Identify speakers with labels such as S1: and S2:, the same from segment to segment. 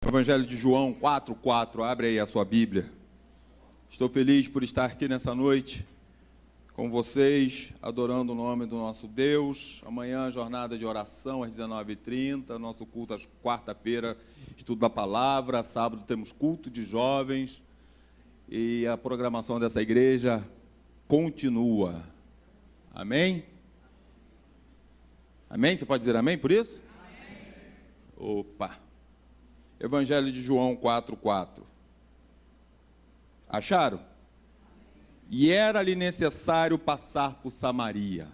S1: Evangelho de João 4:4, abre aí a sua Bíblia. Estou feliz por estar aqui nessa noite com vocês, adorando o nome do nosso Deus. Amanhã, jornada de oração às 19h30, nosso culto às quarta-feira, estudo da palavra, sábado temos culto de jovens e a programação dessa igreja continua. Amém? Amém? Você pode dizer amém por isso? Amém. Opa! Evangelho de João 4:4. Acharam? E era-lhe necessário passar por Samaria.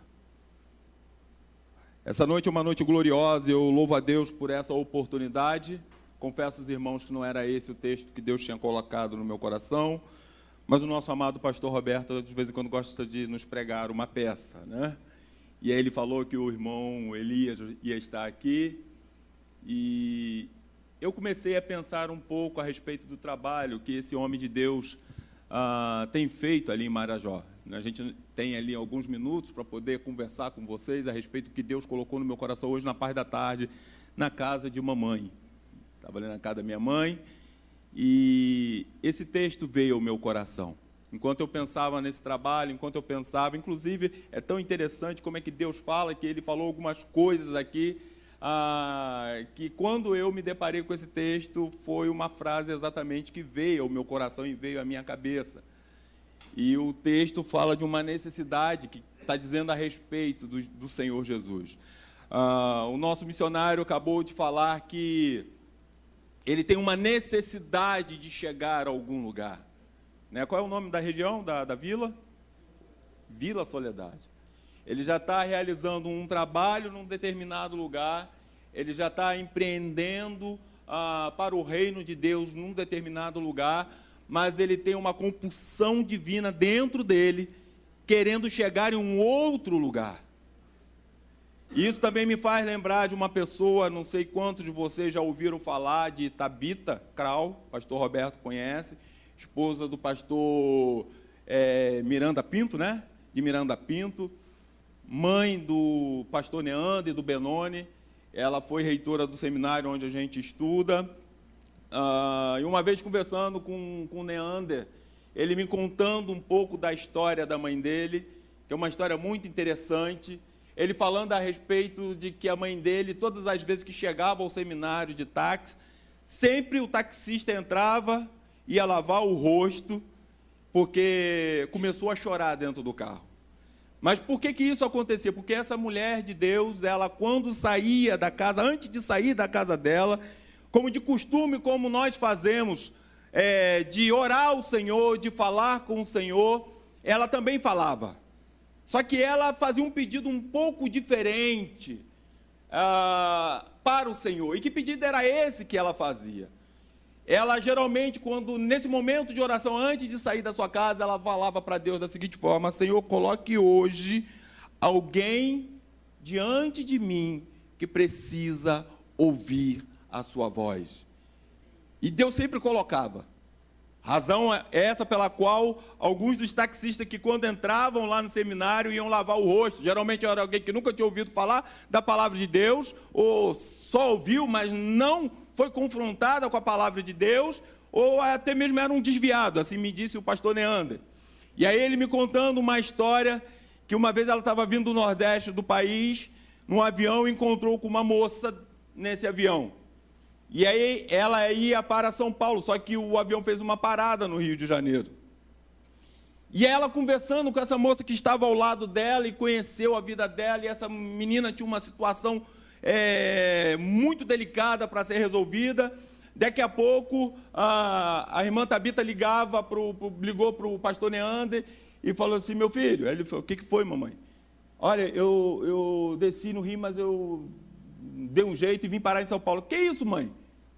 S1: Essa noite é uma noite gloriosa e eu louvo a Deus por essa oportunidade. Confesso aos irmãos que não era esse o texto que Deus tinha colocado no meu coração, mas o nosso amado pastor Roberto, de vez em quando, gosta de nos pregar uma peça, né? E aí ele falou que o irmão Elias ia estar aqui, e eu comecei a pensar um pouco a respeito do trabalho que esse homem de Deus tem feito ali em Marajó. A gente tem ali alguns minutos para poder conversar com vocês a respeito do que Deus colocou no meu coração hoje, na parte da tarde, na casa de uma mãe. Estava ali na casa da minha mãe, e esse texto veio ao meu coração. Enquanto eu pensava nesse trabalho, enquanto eu pensava, inclusive, é tão interessante como é que Deus fala, que Ele falou algumas coisas aqui, que quando eu me deparei com esse texto, foi uma frase exatamente que veio ao meu coração e veio à minha cabeça. E o texto fala de uma necessidade que está dizendo a respeito do Senhor Jesus. O nosso missionário acabou de falar que ele tem uma necessidade de chegar a algum lugar. Né? Qual é o nome da região, da vila? Vila Soledade. Ele já está realizando um trabalho num determinado lugar, ele já está empreendendo para o reino de Deus num determinado lugar, mas ele tem uma compulsão divina dentro dele, querendo chegar em um outro lugar. Isso também me faz lembrar de uma pessoa, não sei quantos de vocês já ouviram falar de Tabita Krau, pastor Roberto conhece, esposa do pastor Miranda Pinto, né? De Miranda Pinto, mãe do pastor Neander e do Benoni. Ela foi reitora do seminário onde a gente estuda. E uma vez conversando com o Neander, ele me contando um pouco da história da mãe dele, que é uma história muito interessante. Ele falando a respeito de que a mãe dele, todas as vezes que chegava ao seminário de táxi, sempre o taxista entrava, ia lavar o rosto, porque começou a chorar dentro do carro. Mas por que isso acontecia? Porque essa mulher de Deus, ela quando saía da casa, antes de sair da casa dela, como de costume, como nós fazemos, de orar ao Senhor, de falar com o Senhor, ela também falava. Só que ela fazia um pedido um pouco diferente para o Senhor. E que pedido era esse que ela fazia? Ela geralmente, nesse momento de oração, antes de sair da sua casa, ela falava para Deus da seguinte forma: Senhor, coloque hoje alguém diante de mim que precisa ouvir a sua voz. E Deus sempre colocava. Razão é essa pela qual alguns dos taxistas que quando entravam lá no seminário iam lavar o rosto, geralmente era alguém que nunca tinha ouvido falar da palavra de Deus, ou só ouviu, mas não foi confrontada com a palavra de Deus, ou até mesmo era um desviado, assim me disse o pastor Neander. E aí ele me contando uma história, que uma vez ela estava vindo do Nordeste do país, num avião, e encontrou com uma moça nesse avião. E aí ela ia para São Paulo, só que o avião fez uma parada no Rio de Janeiro. E ela conversando com essa moça que estava ao lado dela e conheceu a vida dela, e essa menina tinha uma situação muito delicada para ser resolvida. Daqui a pouco a irmã Tabita ligou para o pastor Neander e falou assim: meu filho. Ele falou: o que foi, mamãe? Olha, eu desci no Rio, mas eu dei um jeito e vim parar em São Paulo. Que isso, mãe?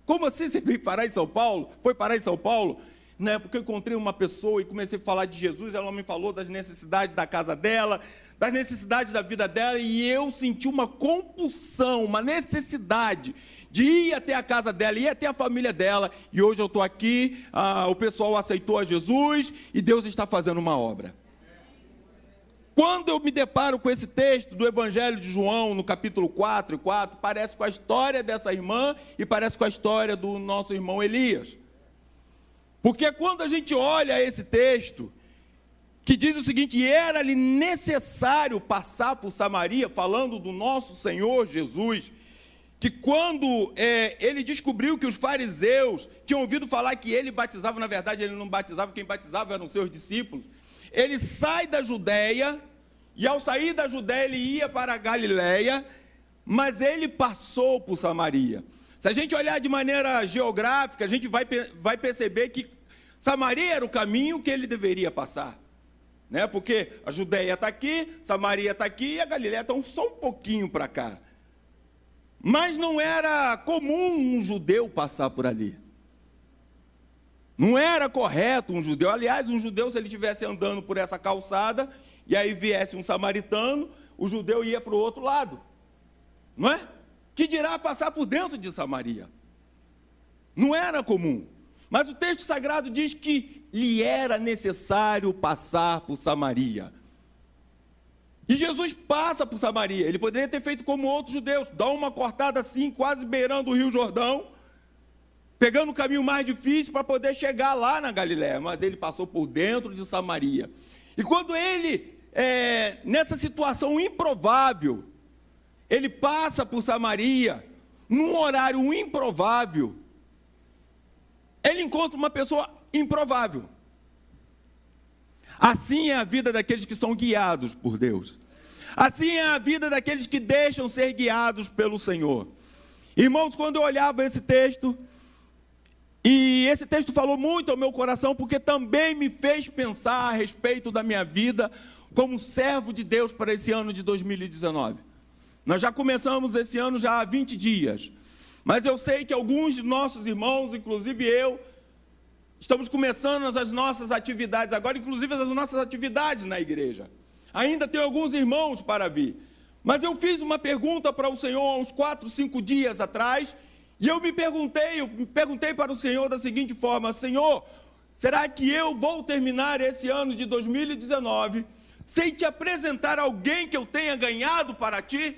S1: Como assim você veio parar em São Paulo? Foi parar em São Paulo? Né, porque eu encontrei uma pessoa e comecei a falar de Jesus, ela me falou das necessidades da casa dela, das necessidades da vida dela, e eu senti uma compulsão, uma necessidade de ir até a casa dela, ir até a família dela, e hoje eu estou aqui, o pessoal aceitou a Jesus, e Deus está fazendo uma obra. quando eu me deparo com esse texto do Evangelho de João, no capítulo 4, parece com a história dessa irmã e parece com a história do nosso irmão Elias. Porque quando a gente olha esse texto, que diz o seguinte: e era-lhe necessário passar por Samaria, falando do nosso Senhor Jesus, que quando ele descobriu que os fariseus tinham ouvido falar que ele batizava, na verdade ele não batizava, quem batizava eram seus discípulos, ele sai da Judéia, e ao sair da Judéia ele ia para a Galileia, mas ele passou por Samaria. Se a gente olhar de maneira geográfica, a gente vai perceber que Samaria era o caminho que ele deveria passar, né? Porque a Judéia está aqui, Samaria está aqui, e a Galileia está só um pouquinho para cá. Mas não era comum um judeu passar por ali. Não era correto um judeu. Aliás, um judeu, se ele estivesse andando por essa calçada, e aí viesse um samaritano, o judeu ia para o outro lado. Não é? Que dirá passar por dentro de Samaria. Não era comum. Mas o texto sagrado diz que lhe era necessário passar por Samaria. E Jesus passa por Samaria. Ele poderia ter feito como outros judeus, dar uma cortada assim, quase beirando o Rio Jordão, pegando o caminho mais difícil para poder chegar lá na Galileia, mas ele passou por dentro de Samaria. E quando ele, nessa situação improvável, ele passa por Samaria, num horário improvável, ele encontra uma pessoa improvável. Assim é a vida daqueles que são guiados por Deus. Assim é a vida daqueles que deixam ser guiados pelo Senhor. Irmãos, quando eu olhava esse texto, e esse texto falou muito ao meu coração, porque também me fez pensar a respeito da minha vida como servo de Deus para esse ano de 2019. Nós já começamos esse ano já há 20 dias, mas eu sei que alguns de nossos irmãos, inclusive eu, estamos começando as nossas atividades agora, inclusive as nossas atividades na igreja. Ainda tem alguns irmãos para vir. Mas eu fiz uma pergunta para o Senhor há uns 4, 5 dias atrás, e eu me perguntei para o Senhor da seguinte forma: Senhor, será que eu vou terminar esse ano de 2019 sem te apresentar alguém que eu tenha ganhado para ti?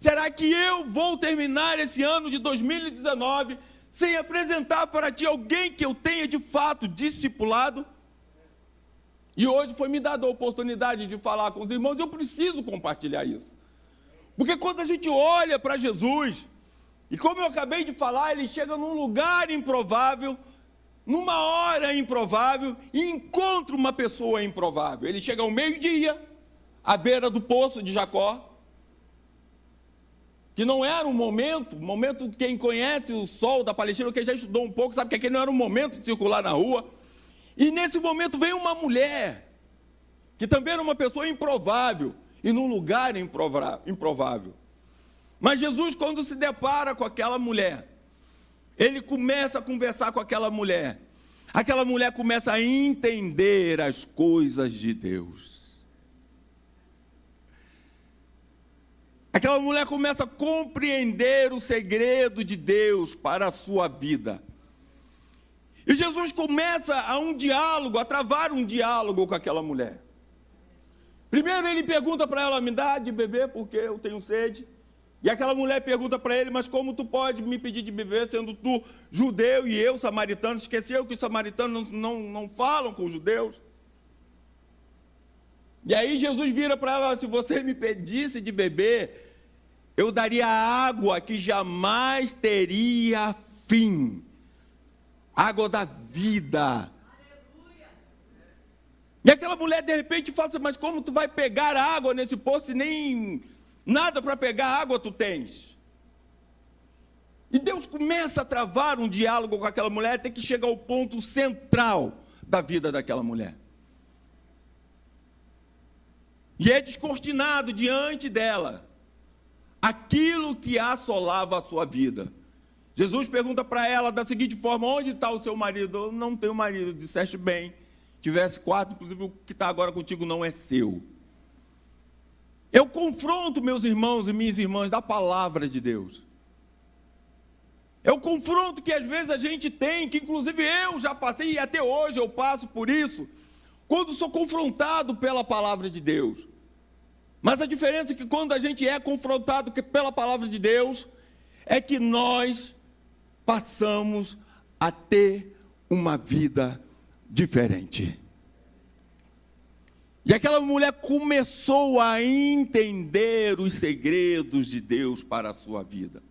S1: Será que eu vou terminar esse ano de 2019 sem apresentar para ti alguém que eu tenha de fato discipulado? E hoje foi me dada a oportunidade de falar com os irmãos, e eu preciso compartilhar isso. Porque quando a gente olha para Jesus, e como eu acabei de falar, ele chega num lugar improvável, numa hora improvável, e encontra uma pessoa improvável. Ele chega ao meio-dia, à beira do poço de Jacó, que não era um momento, quem conhece o sol da Palestina, quem já estudou um pouco, sabe que aquele não era um momento de circular na rua. E nesse momento vem uma mulher, que também era uma pessoa improvável, e num lugar improvável. Mas Jesus, quando se depara com aquela mulher, ele começa a conversar com aquela mulher começa a entender as coisas de Deus. Aquela mulher começa a compreender o segredo de Deus para a sua vida. E Jesus começa a travar um diálogo com aquela mulher. Primeiro ele pergunta para ela: me dá de beber porque eu tenho sede. E aquela mulher pergunta para ele: mas como tu pode me pedir de beber, sendo tu judeu e eu samaritano? Esqueceu que os samaritanos não falam com os judeus? E aí Jesus vira para ela: se você me pedisse de beber, eu daria água que jamais teria fim. Água da vida. E aquela mulher de repente fala assim: mas como tu vai pegar água nesse poço e nem nada para pegar água tu tens? E Deus começa a travar um diálogo com aquela mulher até que chega ao ponto central da vida daquela mulher. E é descortinado diante dela aquilo que assolava a sua vida. Jesus pergunta para ela da seguinte forma: onde está o seu marido? Eu não tenho marido. Disseste bem, tivesse 4, inclusive o que está agora contigo não é seu. Eu confronto meus irmãos e minhas irmãs da palavra de Deus. Eu confronto que às vezes a gente tem, que inclusive eu já passei e até hoje eu passo por isso, quando sou confrontado pela palavra de Deus. Mas a diferença é que quando a gente é confrontado pela palavra de Deus, é que nós passamos a ter uma vida diferente. E aquela mulher começou a entender os segredos de Deus para a sua vida.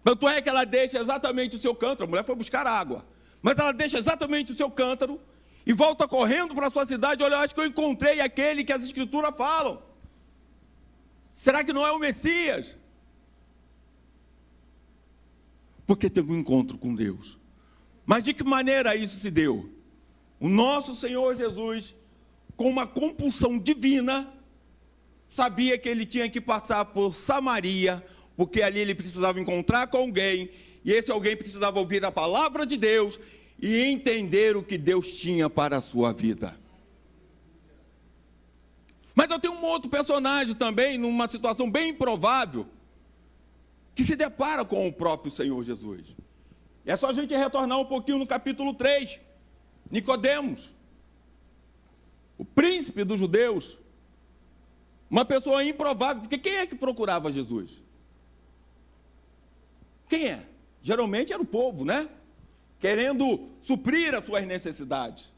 S1: Tanto é que ela deixa exatamente o seu cântaro, a mulher foi buscar água, mas ela deixa exatamente o seu cântaro e volta correndo para a sua cidade. Olha, eu acho que eu encontrei aquele que as escrituras falam. Será que não é o Messias? Porque teve um encontro com Deus. Mas de que maneira isso se deu? O nosso Senhor Jesus, com uma compulsão divina, sabia que ele tinha que passar por Samaria, porque ali ele precisava encontrar com alguém, e esse alguém precisava ouvir a palavra de Deus e entender o que Deus tinha para a sua vida. Mas eu tenho um outro personagem também, numa situação bem improvável, que se depara com o próprio Senhor Jesus. É só a gente retornar um pouquinho no capítulo 3, Nicodemos, o príncipe dos judeus, uma pessoa improvável, porque quem é que procurava Jesus? Quem é? Geralmente era o povo, né? Querendo suprir as suas necessidades.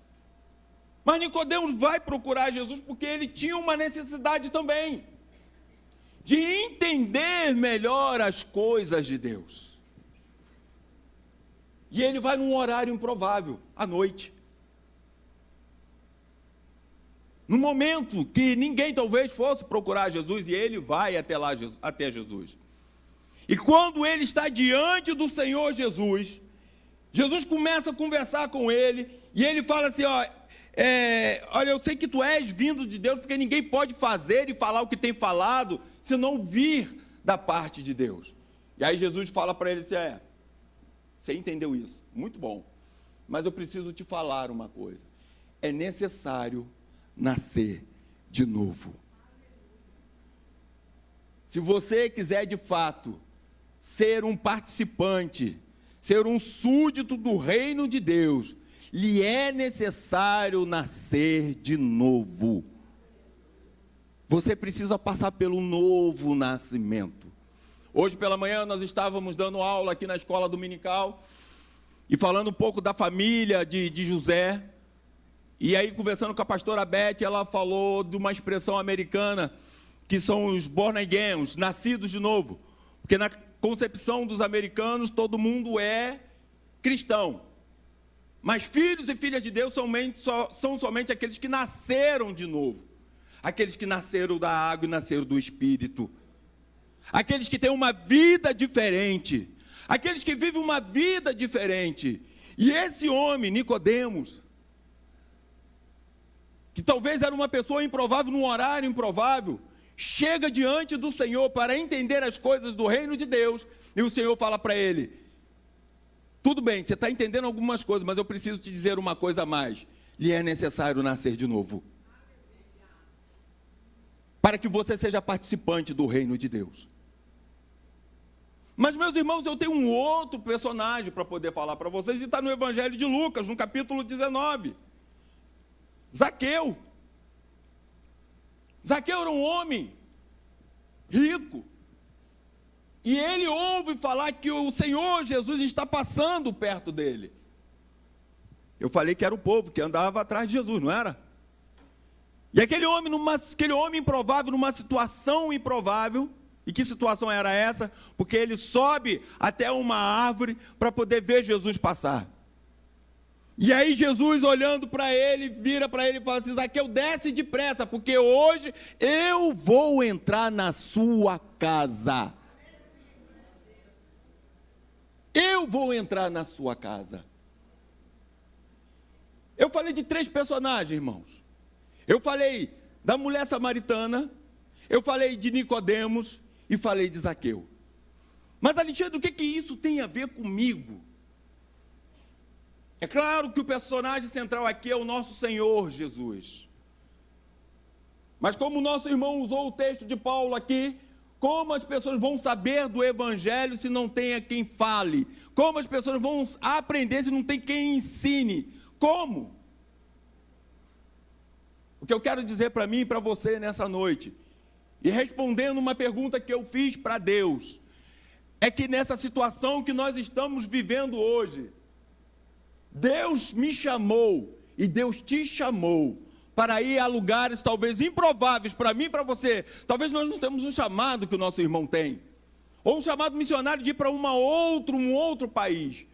S1: Mas Nicodemos vai procurar Jesus porque ele tinha uma necessidade também de entender melhor as coisas de Deus. E ele vai num horário improvável, à noite. No momento que ninguém talvez fosse procurar Jesus, e ele vai até Jesus. E quando ele está diante do Senhor Jesus, Jesus começa a conversar com ele, e ele fala assim, olha, eu sei que tu és vindo de Deus, porque ninguém pode fazer e falar o que tem falado, se não vir da parte de Deus. E aí Jesus fala para ele assim, você entendeu isso? Muito bom. Mas eu preciso te falar uma coisa. É necessário nascer de novo. Se você quiser de fato ser um participante, ser um súdito do reino de Deus, lhe é necessário nascer de novo. Você precisa passar pelo novo nascimento. Hoje pela manhã nós estávamos dando aula aqui na escola dominical e falando um pouco da família de José. E aí, conversando com a pastora Beth, ela falou de uma expressão americana, que são os born again, os nascidos de novo. Porque na concepção dos americanos, todo mundo é cristão. Mas filhos e filhas de Deus são somente aqueles que nasceram de novo. Aqueles que nasceram da água e nasceram do Espírito. Aqueles que têm uma vida diferente. Aqueles que vivem uma vida diferente. E esse homem, Nicodemos, que talvez era uma pessoa improvável, num horário improvável, chega diante do Senhor para entender as coisas do reino de Deus, e o Senhor fala para ele, tudo bem, você está entendendo algumas coisas, mas eu preciso te dizer uma coisa a mais, lhe é necessário nascer de novo, para que você seja participante do reino de Deus. Mas, meus irmãos, eu tenho um outro personagem para poder falar para vocês, e está no Evangelho de Lucas, no capítulo 19, Zaqueu. Zaqueu era um homem rico, e ele ouve falar que o Senhor Jesus está passando perto dele. Eu falei que era o povo que andava atrás de Jesus, não era? E aquele homem improvável, numa situação improvável. E que situação era essa? Porque ele sobe até uma árvore para poder ver Jesus passar. E aí Jesus, olhando para ele, vira para ele e fala assim, Zaqueu, desce depressa, porque hoje eu vou entrar na sua casa. Eu vou entrar na sua casa. Eu falei de 3 personagens, irmãos. Eu falei da mulher samaritana, eu falei de Nicodemos e falei de Zaqueu. Mas, Alexandre, o que isso tem a ver comigo? É claro que o personagem central aqui é o nosso Senhor Jesus. Mas como o nosso irmão usou o texto de Paulo aqui, como as pessoas vão saber do Evangelho se não tem quem fale? Como as pessoas vão aprender se não tem quem ensine? Como? O que eu quero dizer para mim e para você nessa noite, e respondendo uma pergunta que eu fiz para Deus, é que nessa situação que nós estamos vivendo hoje, Deus me chamou e Deus te chamou para ir a lugares talvez improváveis para mim e para você. Talvez nós não temos um chamado que o nosso irmão tem, ou um chamado missionário de ir para um outro país,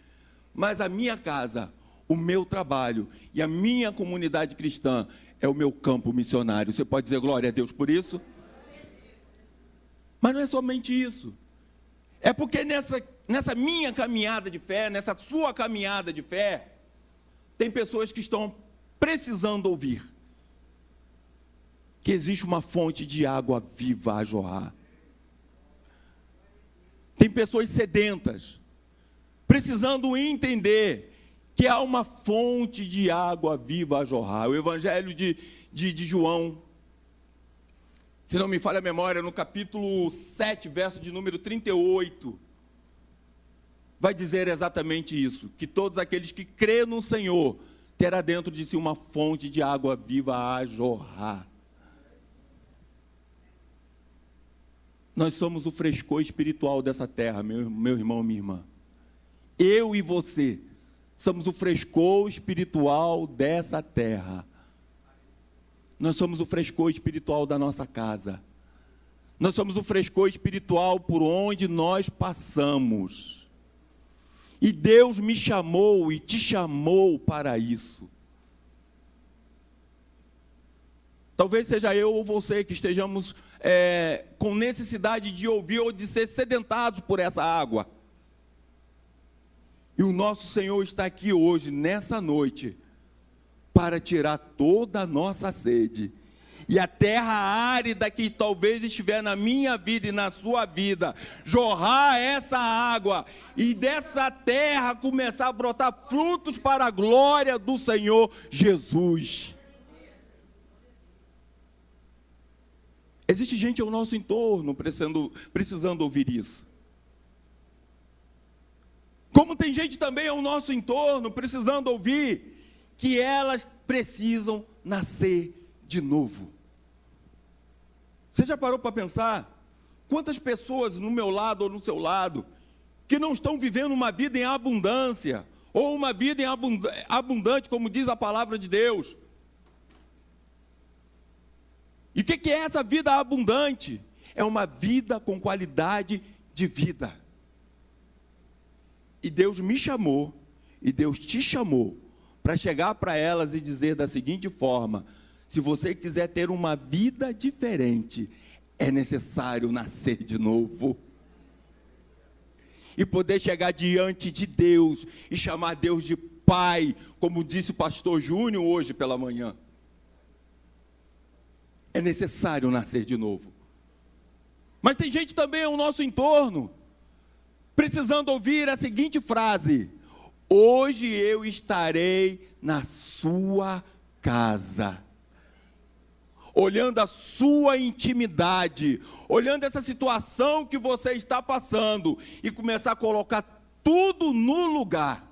S1: mas a minha casa, o meu trabalho e a minha comunidade cristã é o meu campo missionário. Você pode dizer glória a Deus por isso? Mas não é somente isso. É porque nessa minha caminhada de fé, nessa sua caminhada de fé, tem pessoas que estão precisando ouvir que existe uma fonte de água viva a jorrar. Tem pessoas sedentas, precisando entender que há uma fonte de água viva a jorrar. O Evangelho de João, se não me falha a memória, no capítulo 7, verso de número 38, vai dizer exatamente isso, que todos aqueles que crêem no Senhor, terá dentro de si uma fonte de água viva a jorrar. Nós somos o frescor espiritual dessa terra, meu irmão, minha irmã. Eu e você somos o frescor espiritual dessa terra. Nós somos o frescor espiritual da nossa casa. Nós somos o frescor espiritual por onde nós passamos. E Deus me chamou e te chamou para isso. Talvez seja eu ou você que estejamos com necessidade de ouvir ou de ser sedentados por essa água. E o nosso Senhor está aqui hoje, nessa noite, para tirar toda a nossa sede. E a terra árida que talvez estiver na minha vida e na sua vida, jorrar essa água, e dessa terra começar a brotar frutos para a glória do Senhor Jesus. Existe gente ao nosso entorno precisando ouvir isso. Como tem gente também ao nosso entorno precisando ouvir que elas precisam nascer de novo. Você já parou para pensar quantas pessoas no meu lado ou no seu lado que não estão vivendo uma vida em abundância, ou uma vida abundante, como diz a palavra de Deus? E o que é essa vida abundante? É uma vida com qualidade de vida. E Deus me chamou, e Deus te chamou, para chegar para elas e dizer da seguinte forma: se você quiser ter uma vida diferente, é necessário nascer de novo. E poder chegar diante de Deus, e chamar Deus de Pai, como disse o pastor Júnior hoje pela manhã. É necessário nascer de novo. Mas tem gente também ao nosso entorno precisando ouvir a seguinte frase: hoje eu estarei na sua casa. Olhando a sua intimidade, olhando essa situação que você está passando, e começar a colocar tudo no lugar.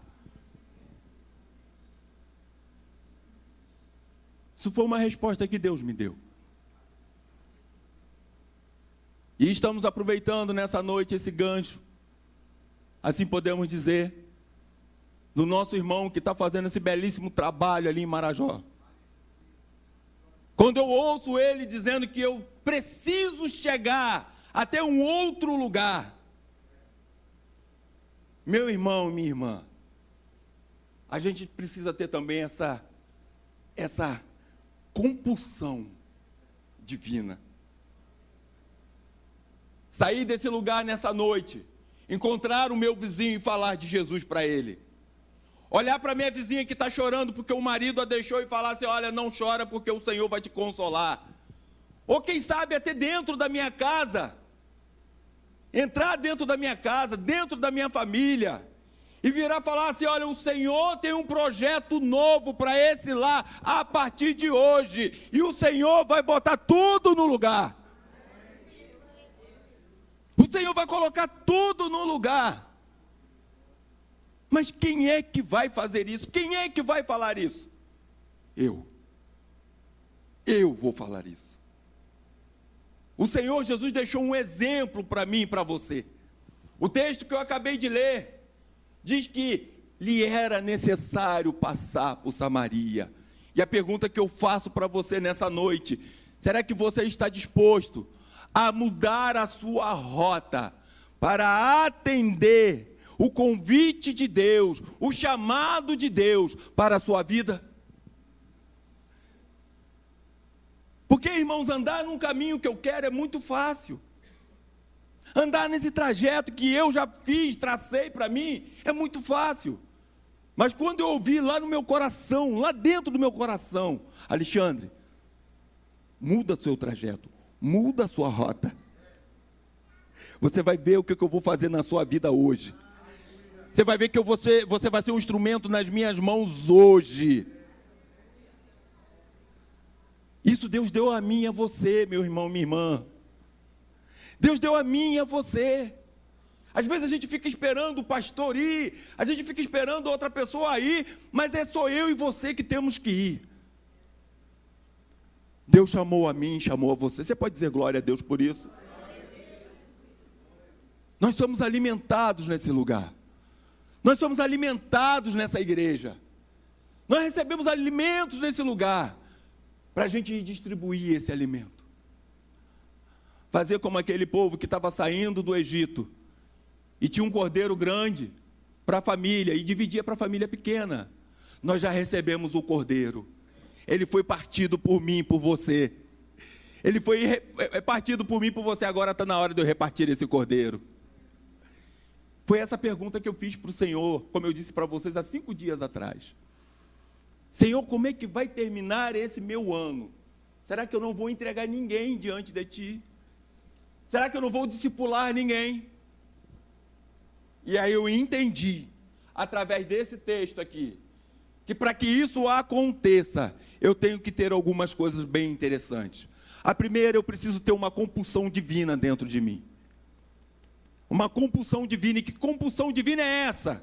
S1: Isso foi uma resposta que Deus me deu. E estamos aproveitando nessa noite esse gancho, assim podemos dizer, do nosso irmão que está fazendo esse belíssimo trabalho ali em Marajó. Quando eu ouço ele dizendo que eu preciso chegar até um outro lugar, meu irmão e minha irmã, a gente precisa ter também essa compulsão divina. Sair desse lugar nessa noite, encontrar o meu vizinho e falar de Jesus para ele. Olhar para a minha vizinha que está chorando porque o marido a deixou e falar assim: olha, não chora porque o Senhor vai te consolar. Ou quem sabe até dentro da minha casa, entrar dentro da minha casa, dentro da minha família, e virar falar assim: olha, o Senhor tem um projeto novo para esse lar a partir de hoje, e o Senhor vai botar tudo no lugar. O Senhor vai colocar tudo no lugar. Mas quem é que vai fazer isso? Quem é que vai falar isso? Eu. Eu vou falar isso. O Senhor Jesus deixou um exemplo para mim e para você. O texto que eu acabei de ler diz que lhe era necessário passar por Samaria. E a pergunta que eu faço para você nessa noite: será que você está disposto a mudar a sua rota para atender o convite de Deus, o chamado de Deus para a sua vida? Porque, irmãos, andar num caminho que eu quero é muito fácil. Andar nesse trajeto que eu já fiz, tracei para mim, é muito fácil. Mas quando eu ouvi lá no meu coração, lá dentro do meu coração: Alexandre, muda seu trajeto, muda a sua rota. Você vai ver o que eu vou fazer na sua vida hoje. Você vai ver que você vai ser um instrumento nas minhas mãos hoje. Isso Deus deu a mim e a você, meu irmão, minha irmã. Deus deu a mim e a você. Às vezes a gente fica esperando o pastor ir, a gente fica esperando outra pessoa ir, mas é só eu e você que temos que ir. Deus chamou a mim, chamou a você. Você pode dizer glória a Deus por isso? Nós somos alimentados nesse lugar. Nós somos alimentados nessa igreja. Nós recebemos alimentos nesse lugar, para a gente distribuir esse alimento. Fazer como aquele povo que estava saindo do Egito, e tinha um cordeiro grande para a família, e dividia para a família pequena. Nós já recebemos o cordeiro. Ele foi partido por mim, por você. Ele foi partido por mim, por você. Agora está na hora de eu repartir esse cordeiro. Foi essa pergunta que eu fiz para o Senhor, como eu disse para vocês há 5 dias atrás. Senhor, como é que vai terminar esse meu ano? Será que eu não vou entregar ninguém diante de Ti? Será que eu não vou discipular ninguém? E aí eu entendi, através desse texto aqui, que para que isso aconteça, eu tenho que ter algumas coisas bem interessantes. A primeira, eu preciso ter uma compulsão divina dentro de mim. Uma compulsão divina. E que compulsão divina é essa?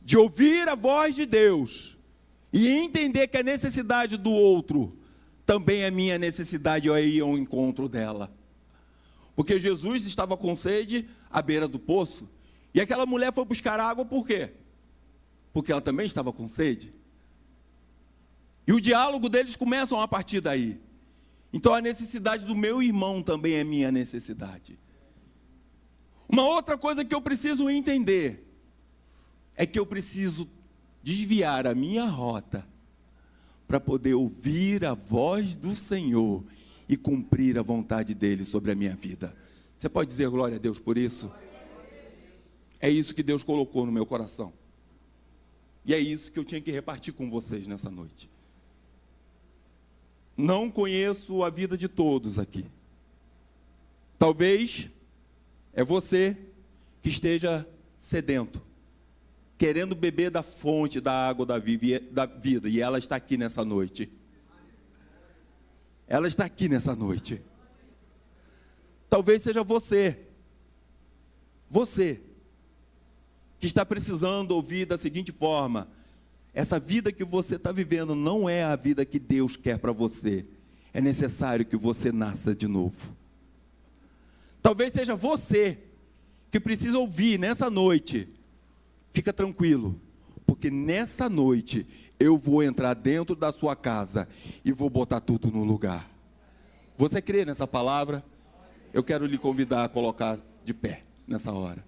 S1: De ouvir a voz de Deus e entender que a necessidade do outro também é minha necessidade, eu ir ao encontro dela. Porque Jesus estava com sede à beira do poço, e aquela mulher foi buscar água por quê? Porque ela também estava com sede. E o diálogo deles começa a partir daí. Então a necessidade do meu irmão também é minha necessidade. Uma outra coisa que eu preciso entender é que eu preciso desviar a minha rota para poder ouvir a voz do Senhor e cumprir a vontade dele sobre a minha vida. Você pode dizer glória a Deus por isso? É isso que Deus colocou no meu coração. E é isso que eu tinha que repartir com vocês nessa noite. Não conheço a vida de todos aqui. Talvez é você que esteja sedento, querendo beber da fonte da água da vida, e ela está aqui nessa noite. Ela está aqui nessa noite. Talvez seja você que está precisando ouvir da seguinte forma: essa vida que você está vivendo não é a vida que Deus quer para você. É necessário que você nasça de novo. Talvez seja você que precisa ouvir nessa noite: fica tranquilo, porque nessa noite eu vou entrar dentro da sua casa e vou botar tudo no lugar. Você crê nessa palavra? Eu quero lhe convidar a colocar de pé nessa hora.